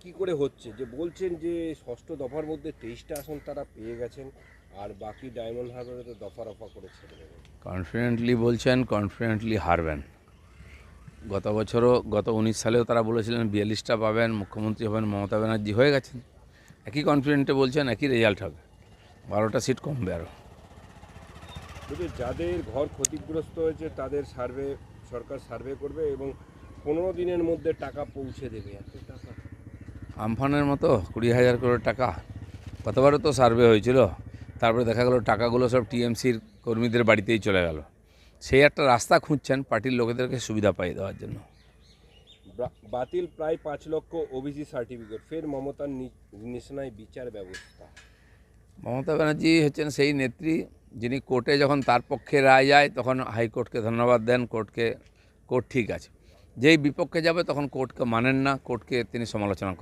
কি করে হচ্ছে? যে বলছেন যে ষষ্ঠ দফার মধ্যে 23টা আসন তারা পেয়ে গেছেন, আর বাকি ডায়মন্ড হারবারে তো দফা রফা করে ছেড়ে দেবেন। কনফিডেন্টলি বলছেন, কনফিডেন্টলি হারবেন। গত বছরও, গত 19 সালেও তারা বলেছিলেন 42টা পাবেন, মুখ্যমন্ত্রী হবেন মমতা ব্যানার্জি, হয়ে গেছেন। একই কনফিডেন্টে বলছেন, একই রেজাল্ট হবে, 12টা সিট কমবে আরও। তবে যাদের ঘর ক্ষতিগ্রস্ত হয়েছে তাদের সরকার সার্ভে করবে এবং 15 দিনের মধ্যে টাকা পৌঁছে দেবে। এত টাকা আমফানের মতো 20,000 করোড় টাকা, গতবারও তো সার্ভে হয়েছিল, তারপরে দেখা গেল টাকাগুলো সব টিএমসির কর্মীদের বাড়িতেই চলে গেল। সেই একটা রাস্তা খুঁজছেন পার্টির লোকেদেরকে সুবিধা পাইয়ে দেওয়ার জন্য। বাতিল প্রায় 5 লক্ষ ওবিসি সার্টিফিকেট, ফের মমতার নিশানায় বিচার ব্যবস্থা। মমতা ব্যানার্জি হচ্ছেন সেই নেত্রী যিনি কোর্টে যখন তার পক্ষে রায় যায় তখন হাইকোর্টকে ধন্যবাদ দেন, কোর্ট ঠিক আছে। যেই বিপক্ষে যাবে তখন কোর্টকে মানেন না, কোর্টকে তিনি সমালোচনা করেন।